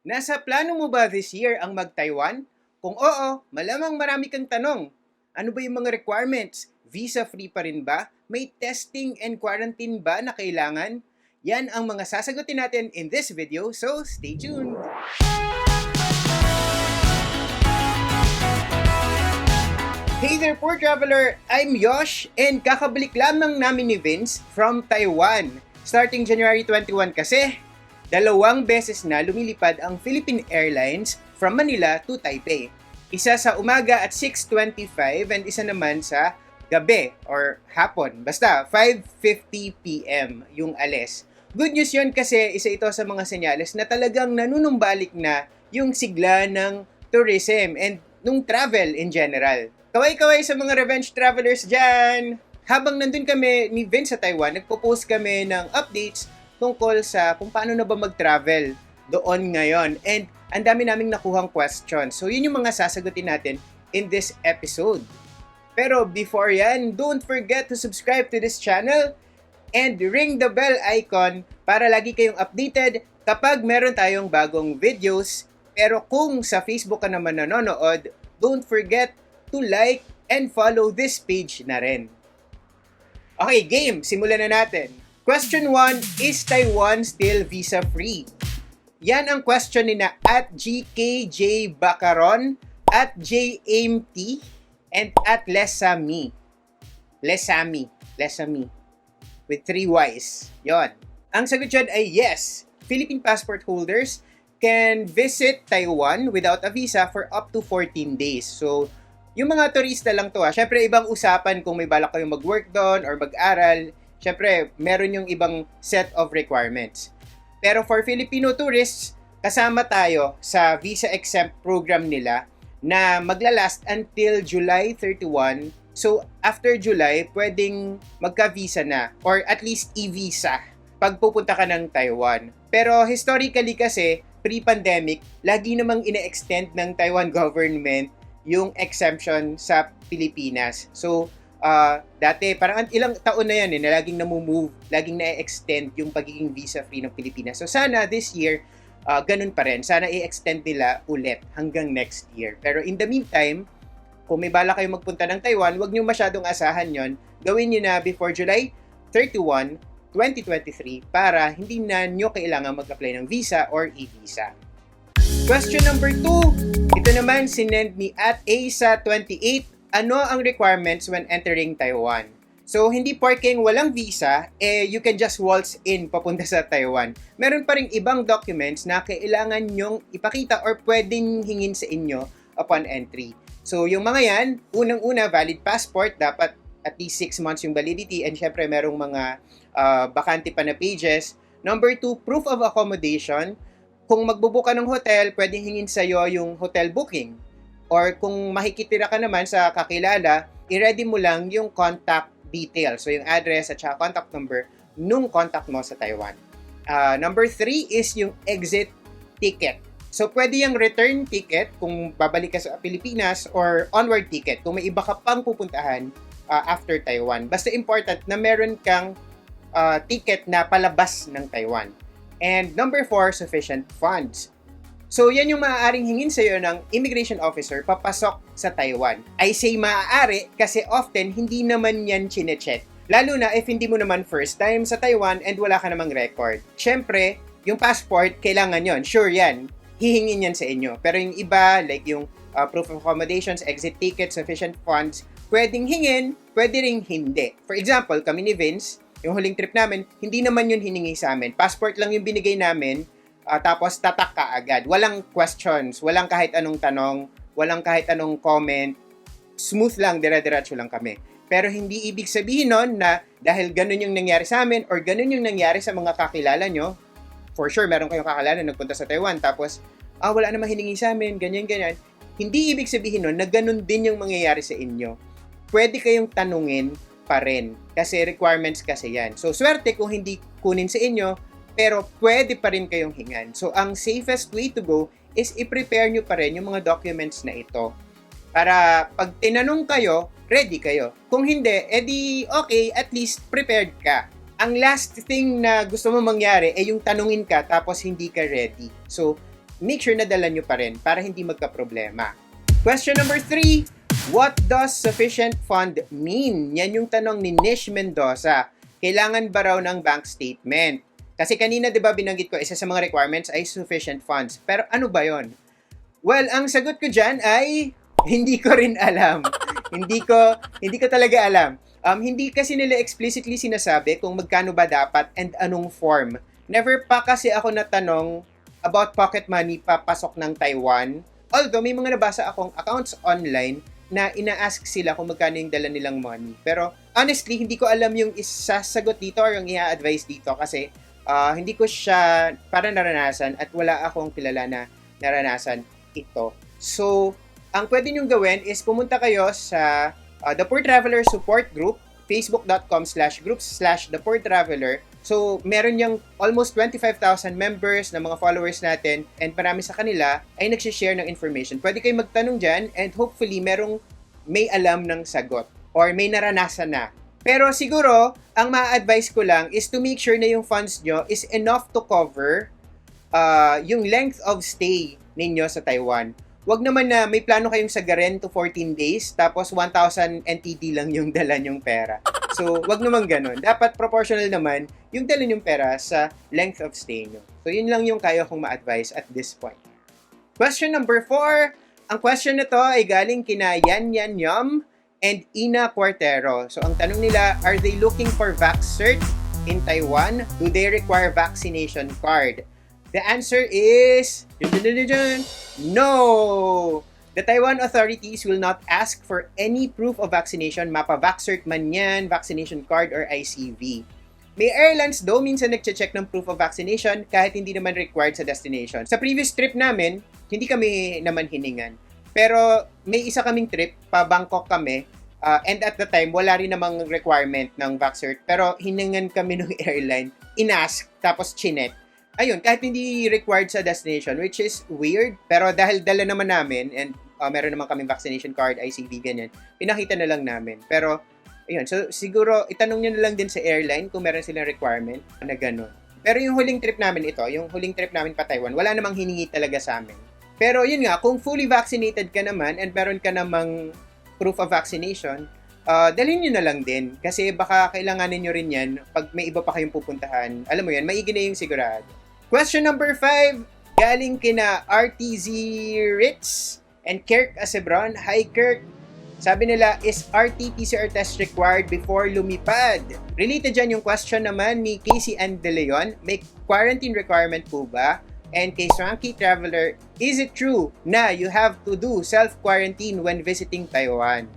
Nasa plano mo ba this year ang mag-Taiwan? Kung oo, malamang marami kang tanong. Ano ba yung mga requirements? Visa-free pa rin ba? May testing and quarantine ba na kailangan? Yan ang mga sasagutin natin in this video, so stay tuned! Hey there, poor traveler! I'm Yosh and kakabalik lamang namin ni Vince from Taiwan. Starting January 21 kasi, 2 beses na lumilipad ang Philippine Airlines from Manila to Taipei. Isa sa umaga at 6:25 and isa naman sa gabi or hapon. Basta 5:50 PM yung alis. Good news yun kasi isa ito sa mga senyales na talagang nanunumbalik na yung sigla ng tourism and nung travel in general. Kaway-kaway sa mga revenge travelers dyan! Habang nandun kami ni Vince sa Taiwan, nagpo-post kami ng updates tungkol sa kung paano na ba mag-travel doon ngayon. And ang dami naming nakuhang questions. So yun yung mga sasagutin natin in this episode. Pero before yan, don't forget to subscribe to this channel and ring the bell icon para lagi kayong updated kapag meron tayong bagong videos. Pero kung sa Facebook ka naman nanonood, don't forget to like and follow this page na rin. Okay, game! Simulan na natin. Question 1, is Taiwan still visa-free? Yan ang question ni na at GKJ Bacaron, at JAMT, and at Lesami. Lesami. With 3 Ys. Yon. Ang sagot dyan ay yes. Philippine passport holders can visit Taiwan without a visa for up to 14 days. So, yung mga turista lang to Siyempre, ibang usapan kung may balak kayong mag-work doon or mag-aral. Siyempre, meron yung ibang set of requirements. Pero for Filipino tourists, kasama tayo sa visa exempt program nila na maglalast until July 31. So, after July, pwedeng magka-visa na or at least e-visa pag pupunta ka ng Taiwan. Pero historically kasi, pre-pandemic, lagi namang ine-extend ng Taiwan government yung exemption sa Pilipinas. So, dati, parang ilang taon na yan na laging namumove, laging na-extend yung pagiging visa-free ng Pilipinas. So, sana this year, ganun pa rin. Sana i-extend nila ulit hanggang next year. Pero in the meantime, kung may bala kayong magpunta ng Taiwan, huwag nyo masyadong asahan yon. Gawin nyo na before July 31, 2023 para hindi na nyo kailangan mag-apply ng visa or e-visa. Question number 2. Ito naman sinend ni at ASA28. Ano ang requirements when entering Taiwan? So, hindi porking walang visa, you can just waltz in papunta sa Taiwan. Meron pa ring ibang documents na kailangan nyong ipakita or pwedeng hingin sa inyo upon entry. So, yung mga yan, unang-una, valid passport, dapat at least 6 months yung validity and syempre merong mga bakante pa na pages. Number 2, proof of accommodation. Kung magbubuka ng hotel, pwedeng hingin sa'yo yung hotel booking. Or kung makikitira ka naman sa kakilala, i-ready mo lang yung contact details. So yung address at saka contact number nung contact mo sa Taiwan. Number 3 is yung exit ticket. So pwede yung return ticket kung babalik ka sa Pilipinas or onward ticket kung may iba ka pang pupuntahan after Taiwan. Basta important na meron kang ticket na palabas ng Taiwan. And number 4, sufficient funds. So, yan yung maaaring hingin sa'yo ng immigration officer papasok sa Taiwan. I say maaari kasi often hindi naman yan chinecheck. Lalo na if hindi mo naman first time sa Taiwan and wala ka namang record. Siyempre, yung passport, kailangan yon. Sure yan. Hihingin yan sa inyo. Pero yung iba, like yung proof of accommodations, exit ticket, sufficient funds, pwedeng hingin, pwede ring hindi. For example, kami ni Vince, yung huling trip namin, hindi naman yun hiningi sa amin. Passport lang yung binigay namin, tapos tatak ka agad. Walang questions, walang kahit anong tanong, walang kahit anong comment. Smooth lang, dire-diretso lang kami. Pero hindi ibig sabihin nun na dahil ganun yung nangyari sa amin or ganun yung nangyari sa mga kakilala nyo, for sure, meron kayong kakilala nagpunta sa Taiwan, tapos, wala namang hiningi sa amin, ganyan. Hindi ibig sabihin nun na ganun din yung mangyayari sa inyo. Pwede kayong tanungin pa rin. Kasi requirements kasi yan. So, swerte kung hindi kunin sa inyo, pero pwede pa rin kayong hingan. So, ang safest way to go is i-prepare nyo pa rin yung mga documents na ito. Para pag tinanong kayo, ready kayo. Kung hindi, edi okay, at least prepared ka. Ang last thing na gusto mo mangyari ay yung tanungin ka tapos hindi ka ready. So, make sure na dala nyo pa rin para hindi magka-problema. Question number 3, what does sufficient fund mean? Yan yung tanong ni Nish Mendoza. Kailangan ba raw ng bank statement? Kasi kanina 'di ba binanggit ko isa sa mga requirements ay sufficient funds. Pero ano ba 'yon? Well, ang sagot ko diyan ay hindi ko rin alam. hindi ko talaga alam. Hindi kasi nila explicitly sinasabi kung magkano ba dapat and anong form. Never pa kasi ako natanong about pocket money papasok ng Taiwan. Although may mga nabasa akong accounts online na ina-ask sila kung magkano yung dala nilang money. Pero honestly, hindi ko alam yung isasagot dito or yung i-advise dito kasi hindi ko siya para naranasan at wala akong kilala na naranasan ito. So, ang pwede nyo gawin is pumunta kayo sa The Poor Traveler Support Group, facebook.com/groups/The Poor Traveler. So, meron yung almost 25,000 members na mga followers natin and marami sa kanila ay nagsishare ng information. Pwede kayo magtanong dyan and hopefully may alam ng sagot or may naranasan na. Pero siguro, ang ma-advise ko lang is to make sure na yung funds nyo is enough to cover yung length of stay ninyo sa Taiwan. Wag naman na may plano kayong sagarin to 14 days tapos 1,000 NTD lang yung dala nyong pera. So, wag naman ganun. Dapat proportional naman yung dala nyong pera sa length of stay nyo. So, yun lang yung kaya kong ma-advise at this point. Question number 4. Ang question na to ay galing kina Yan Yan Yum and Ina Cuartero. So, ang tanong nila, are they looking for Vaxcert in Taiwan? Do they require vaccination card? The answer is no! The Taiwan authorities will not ask for any proof of vaccination, mapa-Vaxcert man yan, vaccination card, or ICV. May airlines daw minsan nagche-check ng proof of vaccination kahit hindi naman required sa destination. Sa previous trip namin, hindi kami naman hiningan. Pero may isa kaming trip, pa Bangkok kami, and at the time, wala rin namang requirement ng Vaxcert. Pero hiningan kami ng airline, inask, tapos chinek. Ayun, kahit hindi required sa destination, which is weird. Pero dahil dala naman namin, and meron naman kaming vaccination card, ICV, ganyan, pinakita na lang namin. Pero, ayun, so siguro, itanong nyo na lang din sa airline kung meron silang requirement na gano'n. Pero yung huling trip namin ito, yung huling trip namin pa Taiwan, wala namang hiningi talaga sa amin. Pero yun nga, kung fully vaccinated ka naman and meron ka namang proof of vaccination, dalhin nyo na lang din. Kasi baka kailanganin nyo rin yan pag may iba pa kayong pupuntahan. Alam mo yan, maigi na yung sigurado. Question number 5, galing kina RTZ Ritz and Kirk Asebron. Hi Kirk! Sabi nila, is RT-PCR test required before lumipad? Related dyan yung question naman ni Casey and De Leon. May quarantine requirement po ba? And kay Swanky Traveler, is it true na you have to do self-quarantine when visiting Taiwan?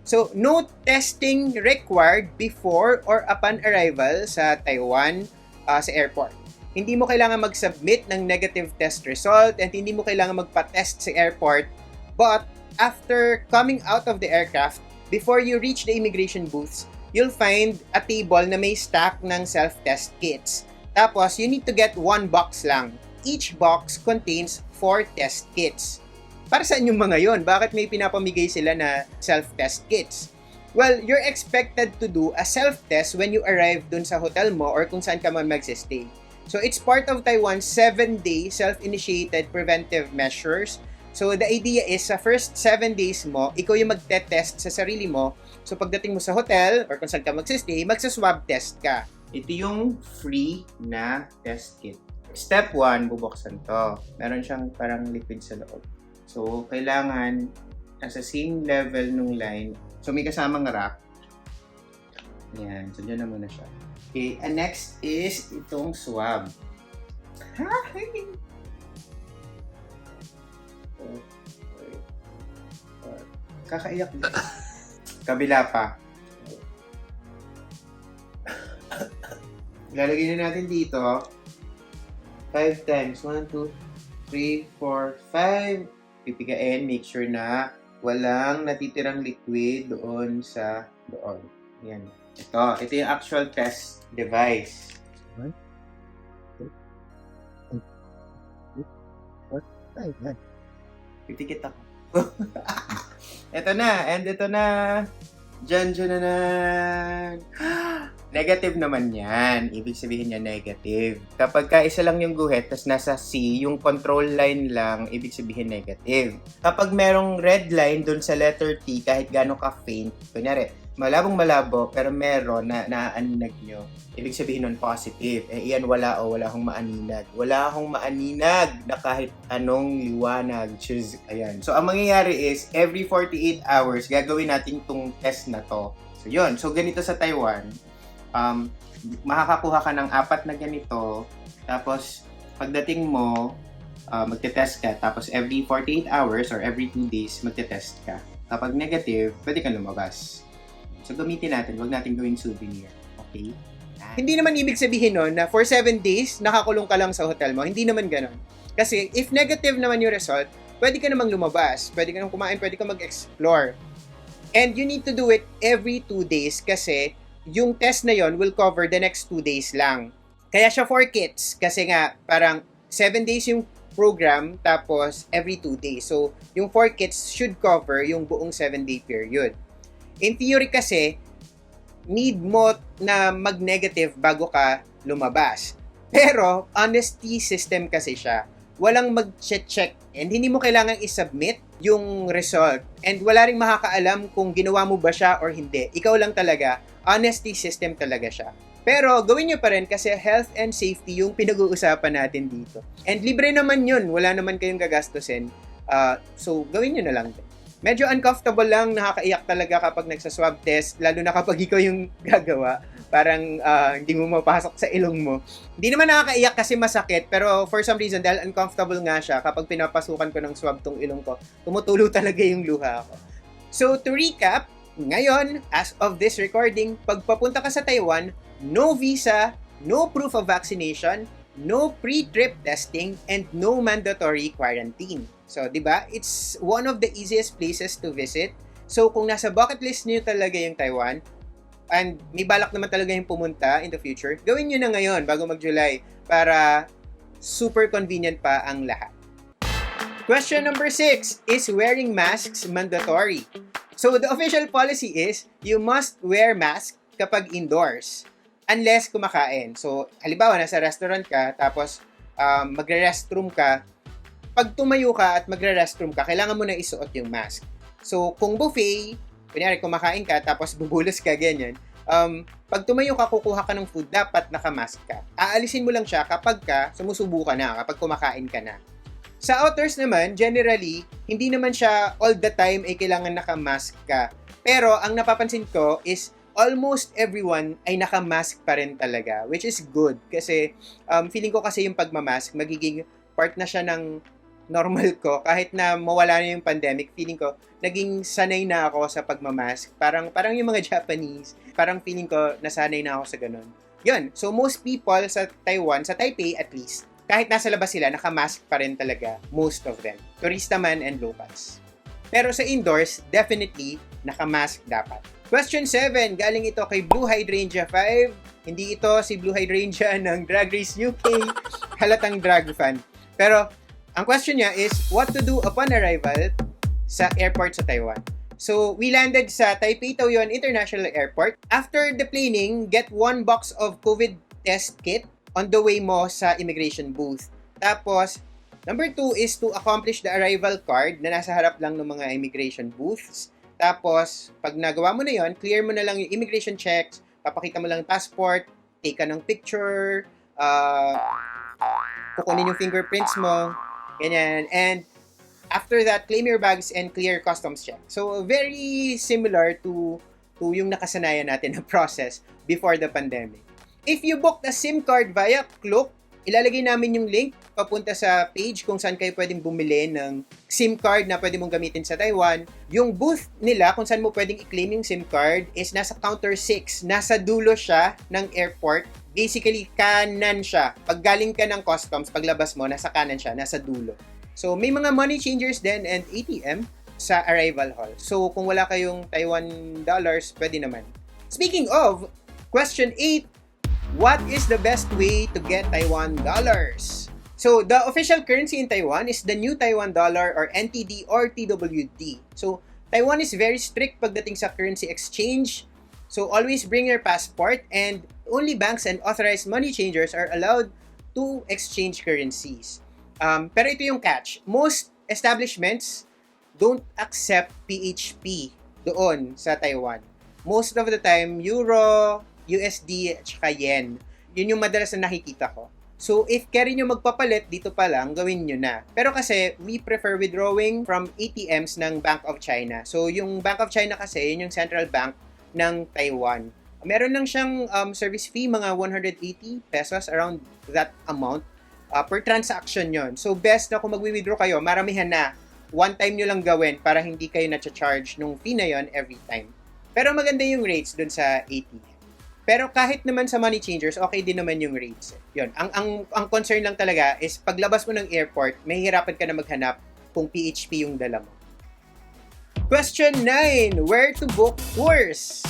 So, no testing required before or upon arrival sa Taiwan sa airport. Hindi mo kailangan mag-submit ng negative test result and hindi mo kailangan magpa-test sa airport. But, after coming out of the aircraft, before you reach the immigration booths, you'll find a table na may stack ng self-test kits. Tapos, you need to get one box lang. Each box contains 4 test kits. Para saan yung mga yon? Bakit may pinapamigay sila na self-test kits? Well, you're expected to do a self-test when you arrive dun sa hotel mo or kung saan ka man magsistay. So, it's part of Taiwan's 7-day self-initiated preventive measures. So, the idea is sa first 7 days mo, ikaw yung magte-test sa sarili mo. So, pagdating mo sa hotel or kung saan ka magsistay, magsa-swab test ka. Ito yung free na test kit. Step 1, bubuksan to. Meron siyang parang liquid sa loob. So, kailangan nasa same level nung line. So, may kasamang rack. Ayan. So, dyan na muna siya. Okay. And next is itong swab. Kakaiyak dito. Kabila pa. Lalagay na natin dito. 5 times. 1, 2, 3, 4, 5. Pipigain. Make sure na walang natitirang liquid doon sa doon. Yan. Ito yung actual test device. Pipikit ako. Ito na. And ito na. Diyan na. Negative naman yan. Ibig sabihin niya negative. Kapag ka isa lang yung guhit, tas nasa C, yung control line lang, ibig sabihin negative. Kapag merong red line dun sa letter T, kahit gano'n ka-faint, kunyari, malabong malabo, pero meron na naaaninag nyo, ibig sabihin nun positive. Iyan wala akong maaninag. Wala akong maaninag na kahit anong liwanag. Choose. Ayan. So, ang mangyayari is, every 48 hours, gagawin natin tong test na to. So, yun. So, ganito sa Taiwan, makakakuha ka ng 4 na ganito, tapos pagdating mo, magte-test ka, tapos every 48 hours or every 2 days, magte-test ka. Kapag negative, pwede kang lumabas. So, gamitin natin, wag natin gawing souvenir. Okay? Hindi naman ibig sabihin nun na for 7 days, nakakulong ka lang sa hotel mo. Hindi naman ganun. Kasi if negative naman yung result, pwede ka namang lumabas, pwede ka namang kumain, pwede ka mag-explore. And you need to do it every 2 days kasi yung test na yon will cover the next 2 days lang. Kaya siya for kits kasi nga parang 7 days yung program tapos every 2 days. So, yung 4 kits should cover yung buong 7-day period. In theory kasi, need mo na mag-negative bago ka lumabas. Pero, honesty system kasi siya. Walang mag-check and hindi mo kailangang i-submit yung result. And wala ring makakaalam kung ginawa mo ba siya or hindi. Ikaw lang talaga. Honesty system talaga siya. Pero gawin nyo pa rin kasi health and safety yung pinag-uusapan natin dito. And libre naman yun. Wala naman kayong gagastusin. So, gawin nyo na lang. Medyo uncomfortable lang, nakakaiyak talaga kapag nagsaswab test, lalo na kapag ikaw yung gagawa. Parang hindi mo mapasok sa ilong mo. Hindi naman nakakaiyak kasi masakit, pero for some reason, dahil uncomfortable nga siya, kapag pinapasukan ko ng swab tong ilong ko, tumutulo talaga yung luha ko. So, to recap, ngayon, as of this recording, pagpapunta ka sa Taiwan, no visa, no proof of vaccination, no pre-trip testing, and no mandatory quarantine. So, di ba? It's one of the easiest places to visit. So, kung nasa bucket list niyo talaga yung Taiwan, and may balak naman talaga yung pumunta in the future, gawin nyo na ngayon bago mag-July para super convenient pa ang lahat. Question number 6, is wearing masks mandatory? So, the official policy is, you must wear mask kapag indoors, unless kumakain. So, halimbawa, nasa restaurant ka, tapos magre-restroom ka, pag tumayo ka at magre-restroom ka, kailangan mo na isuot yung mask. So, kung buffet, kunyari, kumakain ka, tapos bubulos ka, ganyan, pag tumayo ka, kukuha ka ng food, dapat nakamask ka. Aalisin mo lang siya kapag ka sumusubo ka na, kapag kumakain ka na. Sa outdoors naman, generally, hindi naman siya all the time ay kailangan nakamask ka. Pero, ang napapansin ko is almost everyone ay nakamask pa rin talaga, which is good. Kasi, feeling ko kasi yung pagmamask, magiging part na siya ng normal ko. Kahit na mawala na yung pandemic, feeling ko, naging sanay na ako sa pagmamask. Parang yung mga Japanese, parang feeling ko, nasanay na ako sa ganun. Yun. So, most people sa Taiwan, sa Taipei at least, kahit nasa labas sila, nakamask pa rin talaga, most of them. Turista man and locals. Pero sa indoors, definitely, nakamask dapat. Question 7, galing ito kay Blue Hydrangea 5. Hindi ito si Blue Hydrangea ng Drag Race UK, halatang drag fan. Pero, ang question niya is, what to do upon arrival sa airport sa Taiwan? So, we landed sa Taipei Taoyuan International Airport. After deplaning, get 1 box of COVID test kit on the way mo sa immigration booth. Tapos, number 2 is to accomplish the arrival card na nasa harap lang ng mga immigration booths. Tapos, pag nagawa mo na yon, clear mo na lang yung immigration checks, papakita mo lang passport, take ka ng picture, kukunin yung fingerprints mo, ganyan. And after that, claim your bags and clear customs check. So, very similar to yung nakasanayan natin na process before the pandemic. If you booked a SIM card via Klook, ilalagay namin yung link papunta sa page kung saan kayo pwedeng bumili ng SIM card na pwede mong gamitin sa Taiwan. Yung booth nila kung saan mo pwedeng i-claim yung SIM card is nasa counter 6. Nasa dulo siya ng airport. Basically, kanan siya. Pag galing ka ng customs, paglabas mo, nasa kanan siya, nasa dulo. So, may mga money changers din and ATM sa arrival hall. So, kung wala kayong Taiwan dollars, pwede naman. Speaking of, question 8, what is the best way to get Taiwan dollars? So, the official currency in Taiwan is the New Taiwan Dollar or NTD or TWD. So, Taiwan is very strict pagdating sa currency exchange. So always bring your passport, and only banks and authorized money changers are allowed to exchange currencies. Pero ito yung catch. Most establishments don't accept PHP doon sa Taiwan. Most of the time, Euro, USD, at saka Yen. Yun yung madalas na nakikita ko. So, if carry nyo magpapalit, dito pa lang, gawin nyo na. Pero kasi, we prefer withdrawing from ATMs ng Bank of China. So, yung Bank of China kasi, yun yung central bank ng Taiwan. Meron lang siyang service fee, mga 180 pesos, around that amount per transaction yon. So, best na kung mag-withdraw kayo, maramihan na. One time nyo lang gawin para hindi kayo na-charge nung fee na yon every time. Pero maganda yung rates dun sa ATM. Pero kahit naman sa money changers, okay din naman yung rates. Yun. Ang concern lang talaga is paglabas mo ng airport, mahihirapan ka na maghanap kung PHP yung dala mo. Question 9. Where to book tours?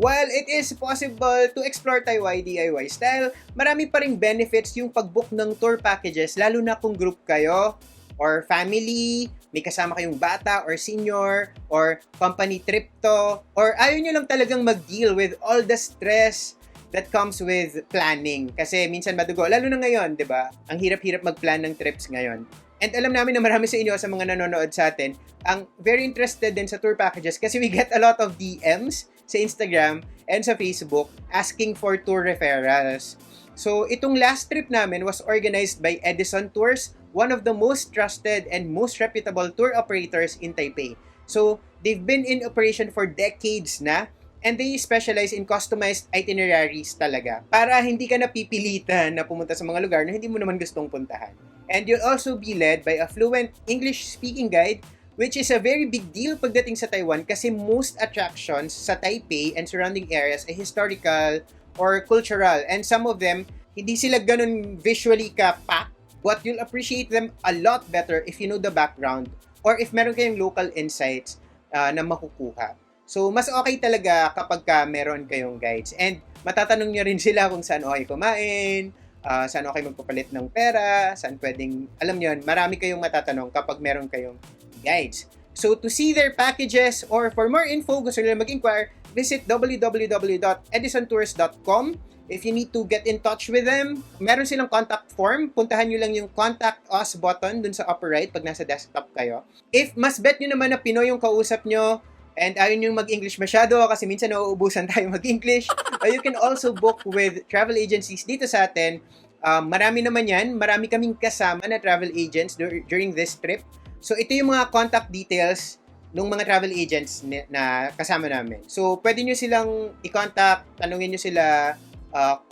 While it is possible to explore Taiwan DIY style, marami pa ring benefits yung pag-book ng tour packages, lalo na kung group kayo or family, may kasama kayong bata or senior, or company trip to, or ayaw nyo lang talagang mag-deal with all the stress that comes with planning. Kasi minsan madugo, lalo na ngayon, di ba? Ang hirap-hirap mag-plan ng trips ngayon. And alam namin na marami sa inyo, sa mga nanonood sa atin, ang very interested din sa tour packages kasi we get a lot of DMs sa Instagram and sa Facebook asking for tour referrals. So, itong last trip namin was organized by Edison Tours, one of the most trusted and most reputable tour operators in Taipei. So, they've been in operation for decades na, and they specialize in customized itineraries talaga para hindi ka napipilitan na pumunta sa mga lugar na hindi mo naman gustong puntahan. And you'll also be led by a fluent English-speaking guide, which is a very big deal pagdating sa Taiwan kasi most attractions sa Taipei and surrounding areas ay historical or cultural. And some of them, hindi sila ganun visually ka-packed, but you'll appreciate them a lot better if you know the background or if meron kayong local insights na makukuha. So, mas okay talaga kapag meron kayong guides. And matatanong nyo rin sila kung saan okay kumain, saan okay magpapalit ng pera, saan pwedeng, alam nyo, marami kayong matatanong kapag meron kayong guides. So, to see their packages or for more info, gusto nila mag-inquire, visit www.edisontours.com. If you need to get in touch with them, meron silang contact form. Puntahan nyo lang yung Contact Us button dun sa upper right pag nasa desktop kayo. If mas bet nyo naman na Pinoy yung kausap nyo and ayaw nyo mag-English masyado kasi minsan nauubusan tayo mag-English, you can also book with travel agencies dito sa atin. Marami naman yan. Marami kaming kasama na travel agents during this trip. So, ito yung mga contact details ng mga travel agents na kasama namin. So, pwede nyo silang i-contact, tanungin nyo sila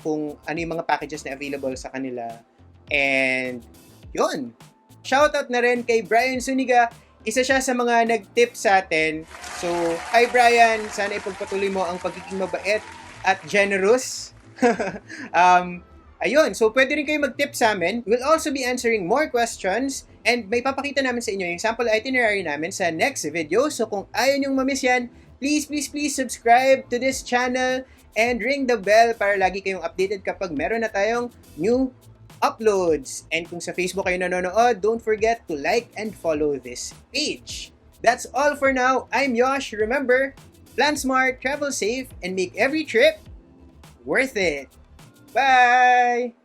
kung ano yung mga packages na available sa kanila. And, yun. Shoutout na rin kay Brian Suniga. Isa siya sa mga nag-tip sa atin. So, hi Brian. Sana ipagpatuloy mo ang pagiging mabait at generous. Ayun. So, pwede rin kayo mag-tip sa amin. We'll also be answering more questions. And may papakita namin sa inyo yung sample itinerary namin sa next video. So, kung ayaw nyong mamiss yan, please subscribe to this channel and ring the bell para lagi kayong updated kapag meron na tayong new uploads. And kung sa Facebook kayo nanonood, don't forget to like and follow this page. That's all for now. I'm Yosh. Remember, plan smart, travel safe, and make every trip worth it. Bye!